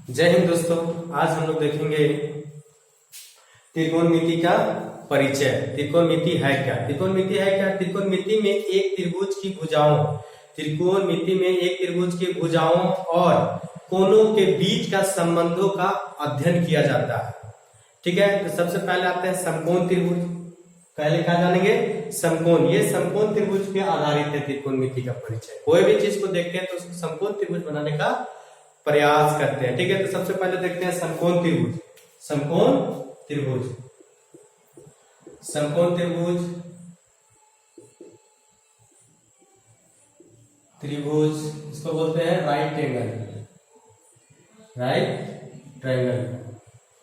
जय हिंद दोस्तों। आज हम लोग देखेंगे त्रिकोणमिति का परिचय। त्रिकोणमिति है क्या? त्रिकोणमिति है क्या? त्रिकोणमिति में एक त्रिभुज की भुजाओं त्रिकोणमिति में एक त्रिभुज की भुजाओं और कोणों के बीच का संबंधों का अध्ययन किया जाता है। ठीक है, तो सबसे पहले आते हैं समकोण त्रिभुज। पहले क्या जानेंगे? समकोण। ये समकोण त्रिभुज पे आधारित है त्रिकोणमिति का परिचय। कोई भी चीज को देखते हैं तो उसको समकोण त्रिभुज बनाने का प्रयास करते हैं। ठीक है, तो सबसे पहले देखते हैं समकोण त्रिभुज। समकोण त्रिभुज, समकोण त्रिभुज, त्रिभुज इसको बोलते हैं राइट एंगल। राइट ट्रायंगल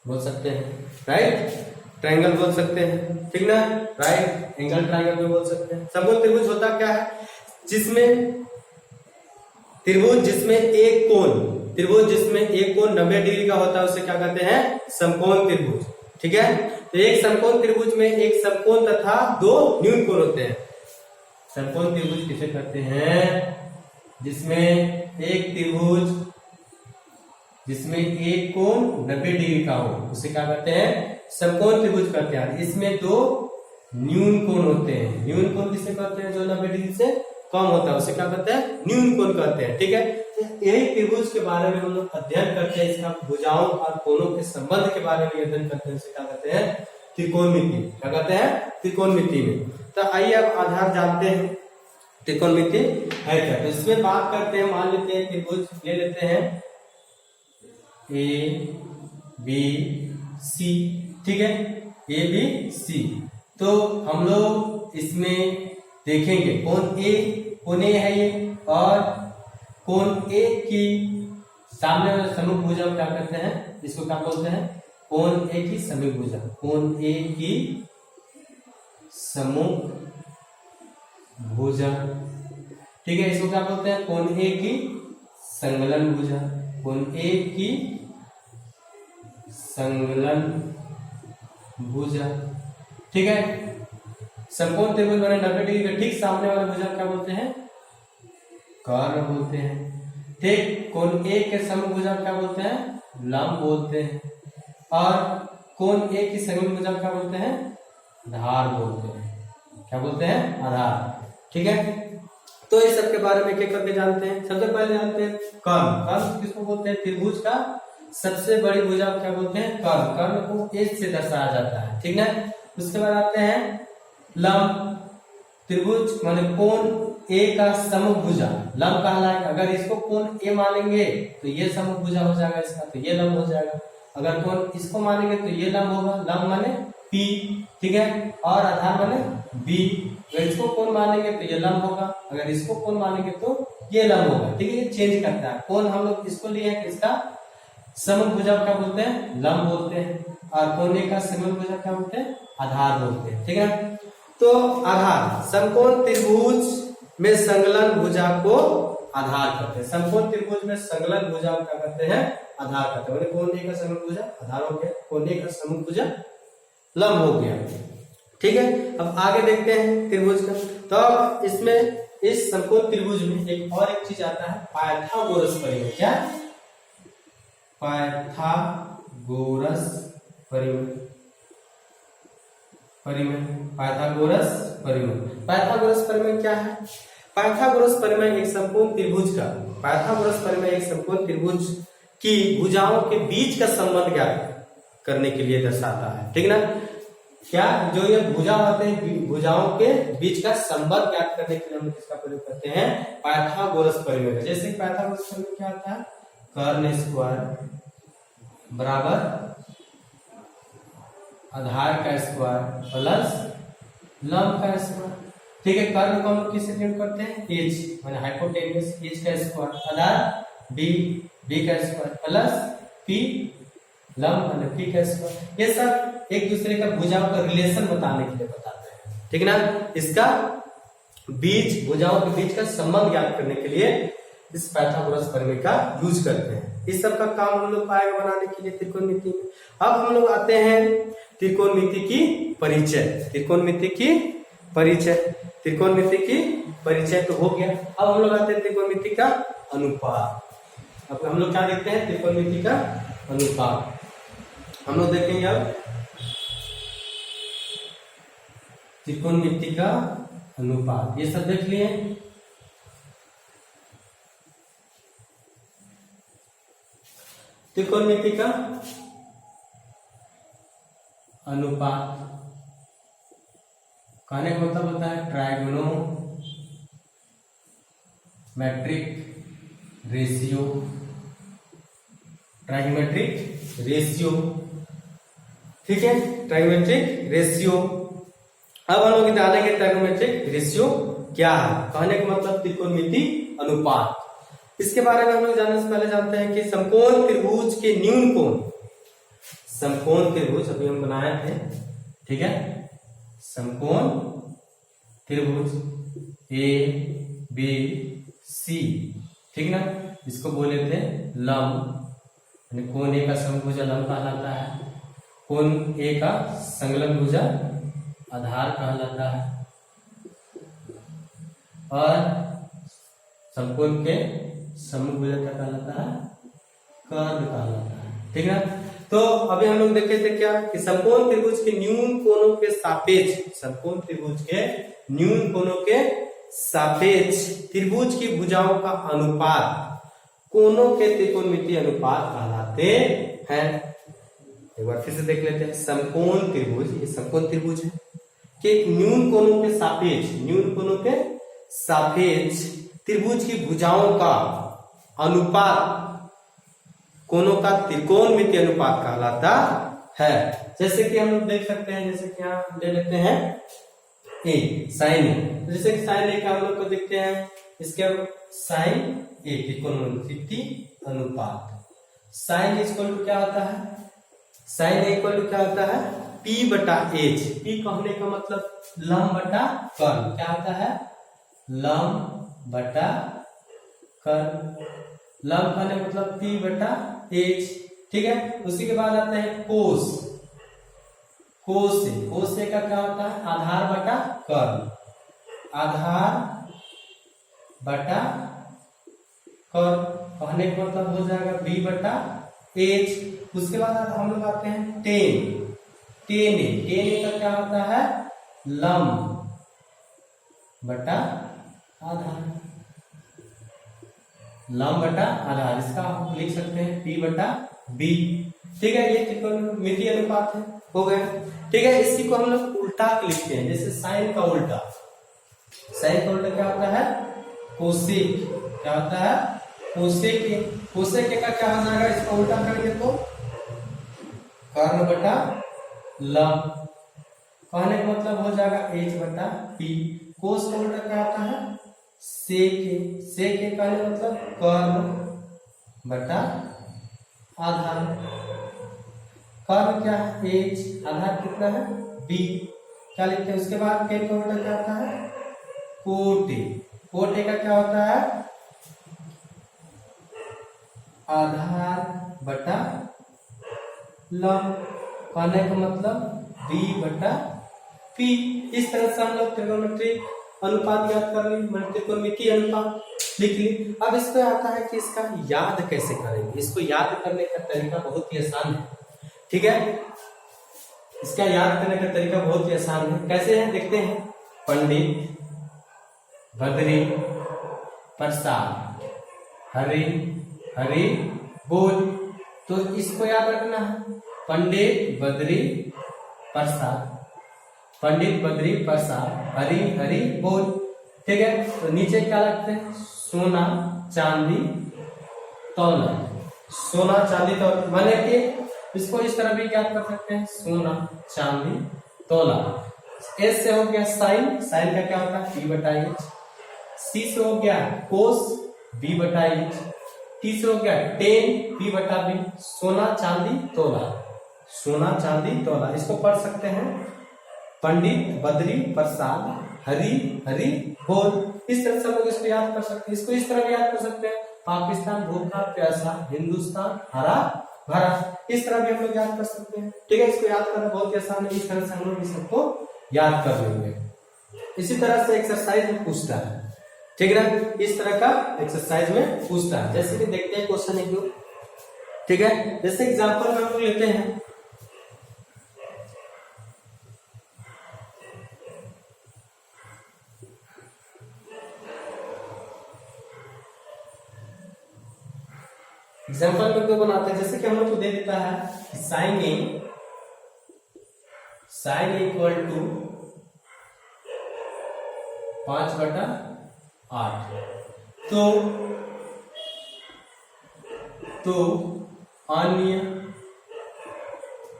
बोल सकते हैं, राइट ट्रायंगल बोल सकते हैं, ठीक ना। राइट एंगल ट्रायंगल भी बोल सकते हैं। समकोण त्रिभुज होता क्या है? त्रिभुज जिसमें एक कोण 90 डिग्री का होता है उसे क्या कहते हैं? समकोण त्रिभुज। ठीक है, तो एक समकोण त्रिभुज में एक समकोण तथा दो न्यून कोण होते हैं। समकोण त्रिभुज किसे कहते हैं? जिसमें एक कोण 90 डिग्री का हो उसे क्या कहते हैं? समकोण त्रिभुज कहते हैं। इसमें दो न्यून कोण होते हैं। न्यून कोण किसे कहते हैं? जो 90 डिग्री से कम होता है उसे क्या कहते हैं? न्यून कोण कहते हैं। ठीक है, यही त्रिभुज के बारे में हम लोग अध्ययन करते हैं। इसका भुजाओं और कोणों के संबंध के बारे में अध्ययन करते हैं। उसे क्या कहते हैं? त्रिकोणमिति। क्या कहते हैं? त्रिकोणमिति में। तो आइए अब आधार जानते हैं त्रिकोणमिति है क्या। तो इसमें बात करते हैं, मान लेते हैं त्रिभुज ले लेते हैं ए बी सी। ठीक है, ए बी सी। तो हम लोग इसमें देखेंगे कोण ए है ये, और कोण ए की सामने वाले सम्मुख भुजा क्या कहते हैं? इसको क्या बोलते हैं? कोण ए की सम्मुख भुजा। कोण ए की सम्मुख भुजा। ठीक है, इसको क्या बोलते हैं? कोण ए की संलग्न भुजा। कोण ए की संलग्न भुजा। ठीक है, समकोण त्रिभुज बने 90 डिग्री के ठीक सामने वाले भुजा क्या बोलते हैं? कर्ण बोलते हैं। ठीक, कोण ए के सम्मुख भुजा क्या बोलते हैं? लंब बोलते हैं। और कोण ए की संलग्न भुजा क्या बोलते हैं? आधार बोलते हैं। क्या बोलते हैं? आधार। ठीक है, तो इस सब के बारे में एक करके जानते हैं। सबसे पहले जानते हैं कर्ण। कर्ण किसको बोलते हैं? त्रिभुज का सबसे बड़ी भुजा क्या बोलते हैं? कर्ण। कर्ण को एच से दर्शाया जाता है। ठीक है, उसके बाद आते हैं लंब। त्रिभुज माने कोण ए का सम्मुख भुजा लंब कहलाएगा। अगर इसको कोण ए मानेंगे तो ये सम्मुख भुजा हो जाएगा इसका, तो ये लंब हो जाएगा। अगर कोण इसको मानेंगे तो ये लंब होगा। लंब माने पी। ठीक है, और आधार माने बी। अगर इसको कोण मानेंगे तो ये लंब होगा, अगर इसको कोण मानेंगे तो ये लंब होगा। ठीक है, ये चेंज करता है। कोण हम लोग इसको लिए हैं, इसका सम्मुख भुजा क्या बोलते हैं? लंब बोलते हैं। और कोण ए का सम्मुख भुजा क्या बोलते हैं? आधार बोलते हैं। ठीक है, तो आधार समकोण त्रिभुज में संलग्न भुजा को आधार कहते हैं। समकोण त्रिभुज में संलग्न भुजा क्या कहते हैं? आधार कहते हैं। कोण ए का सम्मुख भुजा आधार हो गया, कोण ए का सम्मुख भुजा लंब हो गया। ठीक है, अब आगे देखते हैं त्रिभुज का। तो अब इसमें इस समकोण त्रिभुज में एक चीज आता है, पाइथागोरस परिमेय। क्या? पाइथागोरस परिमेय। पाइथागोरस परिमेय क्या है? पाइथागोरस परिमेय एक समकोण त्रिभुज की भुजाओं के बीच का संबंध ज्ञात करने के लिए दर्शाता है। ठीक ना। क्या जो ये भुजा होते हैं, भुजाओं के बीच का संबंध ज्ञात करने के लिए हम इसका प्रयोग करते हैं पाइथागोरस परिमेय। जैसे पाइथागोरस परिमेय क्या होता है? कर्ण स्क्वायर बराबर आधार का स्क्वायर प्लस लंब का स्क्वायर। ठीक है, कर्ण को हम लोग किससे डिनोट करते हैं? एच माने हाइपोटेन्यूज, एच का स्क्वायर आधार बी का स्क्वायर प्लस पी लंब माने पी का स्क्वायर। ये सब एक दूसरे का भुजाओं का रिलेशन बताने के लिए बताते हैं। ठीक है ना, इसका भुजाओं के बीच का संबंध ज्ञात करने के लिए इस पाइथागोरस परिमेय का यूज करते हैं। इस सब का काम हम लोग पाएगा बनाने के लिए त्रिकोणमिति में। अब हम लोग आते हैं त्रिकोणमिति की परिचय। त्रिकोणमिति की परिचय तो हो गया। अब हम लोग आते हैं त्रिकोणमिति का अनुपात। अब हम लोग क्या देखते हैं, त्रिकोणमिति का अनुपात हम लोग देखेंगे। अब त्रिकोणमिति का अनुपात ये सब देख लिए। त्रिकोणमिति का अनुपात कहने का मतलब होता है ट्राइगोनोमेट्रिक रेशियो। ट्राइगोमेट्रिक रेशियो, ठीक है, ट्राइगोमेट्रिक रेशियो। अब हम लोग जानेंगे ट्राइगोमेट्रिक रेशियो क्या है। कहने का मतलब त्रिकोणमिति अनुपात, इसके बारे में हम लोग जानने से पहले जानते हैं कि समकोण त्रिभुज के न्यून कोण, समकोण त्रिभुज अभी हम बनाए थे, ठीक है, समकोण त्रिभुज ए बी सी, ठीक ना, इसको बोले थे लंब, यानी कोण ए का समभुजा लंब कहलाता है, कोण ए का संलग्न भुजा आधार कहलाता है, और समकोण के समूह भुजा क्या कहलाता है, कर्ण कहलाता है, ठीक ना। तो अभी हम लोग देखे थे क्या कि समकोण त्रिभुज के न्यून कोणों के सापेक्ष, समकोण त्रिभुज के न्यून कोणों के सापेक्ष त्रिभुज की भुजाओं का अनुपात कोणों के त्रिकोणमितीय अनुपात कहलाते हैं। एक बार फिर से देख लेते हैं। समकोण त्रिभुज, ये समकोण त्रिभुज है कि न्यून कोणों के सापेक्ष, न्यून कोणों के सापेक्ष त्रिभुज की भुजाओं का अनुपात कोणों का त्रिकोणमितीय अनुपात कहलाता है। जैसे कि हम लोग देख सकते हैं, जैसे कि यहाँ ले लेते हैं ए साइन ए, जैसे कि साइन ए का हम लोग को देखते हैं, इसके साइन ए त्रिकोणमितीय अनुपात, साइन इक्वल टू क्या होता है, साइन ए इक्वल टू क्या होता है, पी बटा एच। पी कहने का मतलब लंब बटा कर्ण, क्या होता है, लंब बटा कर्ण, लंब कहने मतलब पी बटा एच, ठीक है। उसी के बाद आता है कोस, कोस ए का क्या होता है, आधार बटा कर्ण, आधार बटा कर्ण कहने का मतलब हो जाएगा बी बटा एच। उसके बाद हम लोग आते हैं टेन, टेन ए का क्या होता है, लंब बटा आधार, लंब बटा आधार, इसका हम लिख सकते हैं पी बटा बी, ठीक है। ये त्रिकोणमितीय अनुपात है, हो गया, ठीक है। इसी को हम लोग उल्टा लिखते हैं, जैसे साइन का उल्टा, साइन का उल्टा क्या होता है, कोसेक, क्या होता है, कोसेक, कोसेक का क्या हो जाएगा, इसका उल्टा करेंगे तो कर्ण बटा लंब, कहने का मतलब हो जाएगा एच बटा पी। कोस का उल्टा क्या होता है, सेक, सेक के कहने मतलब कर्ण बटा आधार, कर्ण क्या है एच, आधार कितना है बी, क्या लिखते हैं। उसके बाद के का उल्टा क्या होता है, कोटे, कोटे का क्या होता है, आधार बटा लंब, कहने का मतलब बी बटा पी। इस तरह से हम लोग त्रिकोणमितीय अनुपात याद कर ली, त्रिकोणमितीय अनुपात लिख ली। अब इसको आता है कि इसका याद कैसे करेंगे। इसको याद करने का तरीका बहुत ही आसान है, ठीक है, इसका याद करने का तरीका बहुत ही आसान है। कैसे है देखते हैं। पंडित, बद्री, प्रसाद, हरि, हरि बोल, तो इसको याद रखना है। पंडित, बद्री, प्रसाद, पंडित, बद्री, प्रसाद, हरि, हरि बोल, ठीक है। तो नीचे क्या लगते हैं, सोना, चांदी, तौला, सोना, चांदी, तौला, माने कि इसको इस तरह भी याद कर सकते हैं, सोना, चांदी, तौला। एस से हो गया साइन, साइन का क्या होता है, पी बटा एच। सी से हो गया कोस, बी बटा एच। टी से हो गया टेन, पी बटा बी। सोना, चांदी, तौला, सोना, चांदी, तौला, इसको पढ़ सकते हैं पंडित, बद्री, प्रसाद, हरि, हरि बोल। इस तरह से हम लोग इसको याद कर सकते हैं। इसको इस तरह भी याद कर सकते हैं, पाकिस्तान भूखा प्यासा, हिंदुस्तान हरा भरा, इस तरह भी हम लोग याद कर सकते हैं, ठीक है। इसको याद करना बहुत ही आसान है, इस तरह से हम लोग इस सबको याद कर लेंगे। इसी तरह से एक्सरसाइज में पूछता है, ठीक है ना। इस तरह का एक्सरसाइज में पूछता है। जैसे कि देखते हैं क्वेश्चन एक दो, ठीक है। जैसे एग्जांपल में हम लोग लेते हैं, एग्जाम्पल में क्यों बनाते हैं, जैसे कि हम लोग को दे देता है साइन इक्वल टू 5/8। तो अन्य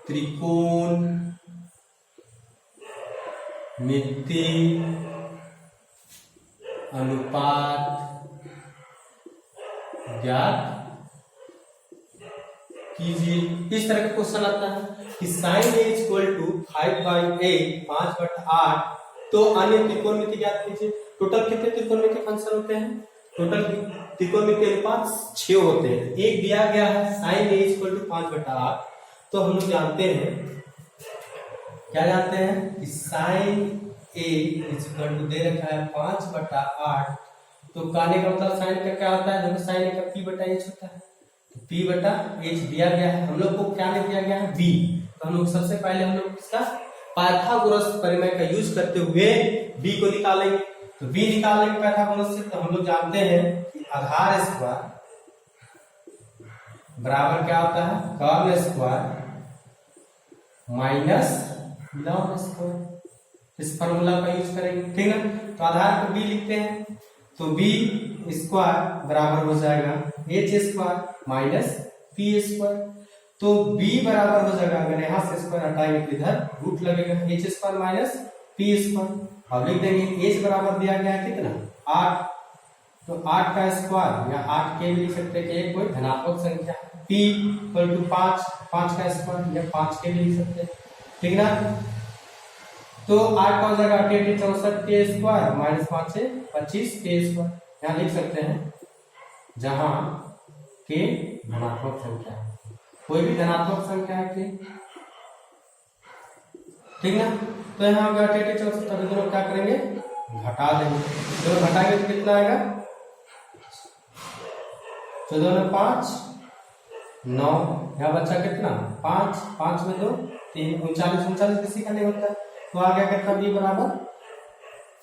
त्रिकोण मिति अनुपात ज्ञात कीजिए। इस तरह का क्वेश्चन आता है कि साइन ए इक्वल टू 5/8 5/8, तो अन्य त्रिकोणमिति ज्ञात कीजिए। टोटल कितने त्रिकोणमिति फंक्शन होते हैं? टोटल त्रिकोणमिति अनुपात 6 होते हैं। एक दिया गया है साइन ए इक्वल टू 5/8, तो हम लोग जानते हैं, क्या जानते हैं कि साइन ए इक्वल टू दे रखा है 5/8, तो कहने का मतलब साइन का क्या होता है, देखो साइन ए का p/h होता है, p/h दिया गया है। हम लोग को क्या दिया गया है, b। तो हम लोग सबसे पहले हम लोग इसका पाइथागोरस प्रमेय का यूज करते हुए b को निकालेंगे। तो b निकालेंगे पाइथागोरस से, तो हम लोग जानते हैं कि आधार स्क्वायर बराबर क्या होता है, कर्न स्क्वायर माइनस लॉग स्क्वायर। इस फॉर्मूला का यूज करेंगे, ठीक है। तो आधार को b लिखते हैं, तो b स्क्वायर बराबर हो जाएगा h square minus p square. तो b बराबर हो जाएगा, अगर यहां से स्क्वायर हटाएंगे तो इधर रूट लगेगा, h square minus p square. अब लिख देंगे h बराबर दिया गया है कितना, 8, तो 8 का स्क्वायर या 8 के भी लिख सकते हैं कि एक कोई धनात्मक संख्या। p इक्वल टू 5 का स्क्वायर या 5 के भी लिख सकते हैं, ठीक ना। तो 8 का हो जाएगा 8 64 के स्क्वायर माइनस 5 से 25 के स्क्वायर। यहाँ लिख सकते हैं जहां के धनात्मक संख्या है, कोई भी धनात्मक संख्या है के, ठीक ना। तो यहाँ होगा 8 64, दोनों क्या करेंगे, घटा देंगे। दोनों घटाएंगे तो कितना आएगा, 14 5 9, यहाँ बच्चा कितना 5, 5 में 2 3, 39 किसी का नहीं होता, तो आ गया कितना b बराबर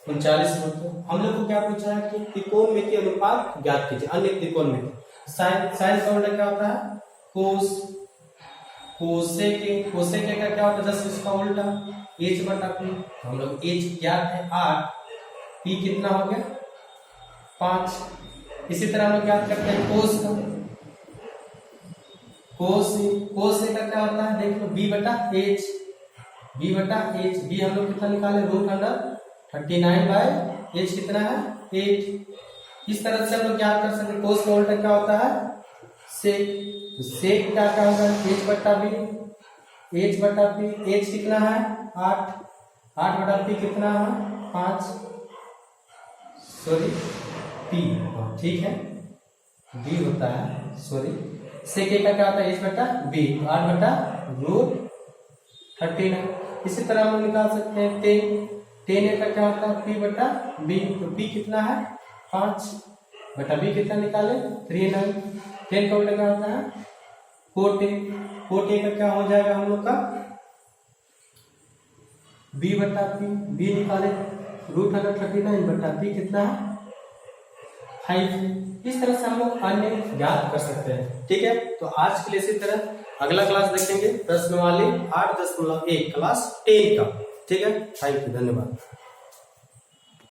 39 होता। हम लोग को क्या पूछा है कि त्रिकोणमिति अनुपात ज्ञात कीजिए, अन्य त्रिकोणमिति। साइन का उल्टा क्या होता है, कोसेक का क्या होता है, जस्ट इसका उल्टा h/p। तो हम लोग h ज्ञात है 8, p कितना हो गया 5। इसी तरह हम लोग ज्ञात करते हैं कोस का, कोस का क्या होता है, देखो b/h, b हम लोग कितना निकाले, √39/h कितना है 8। इस तरह से हम लोग क्या कर सकते हैं, कोस का उल्टा क्या होता है सेक। तो सेक क्या होगा, h/b, h कितना है 8, 8/p कितना है 5, सॉरी p, ठीक है b होता है, सॉरी सेक का क्या होता है h/b, 8/√39। इसी तरह हम निकाल सकते हैं 10 का क्या होता है p/b, तो p कितना है 5/b कितना निकाले 39। 10 का उल्टा क्या होता है कोटे का क्या हो जाएगा हम लोग का b/p, b निकाले √39/p कितना है 5। इस तरह से हम लोग अन्य ज्ञात कर सकते हैं, ठीक है। तो आज के लिए इसी तरह अगला क्लास देखेंगे प्रश्नवाली 8.1 क्लास 10 का, ठीक है। थैंक यू, धन्यवाद।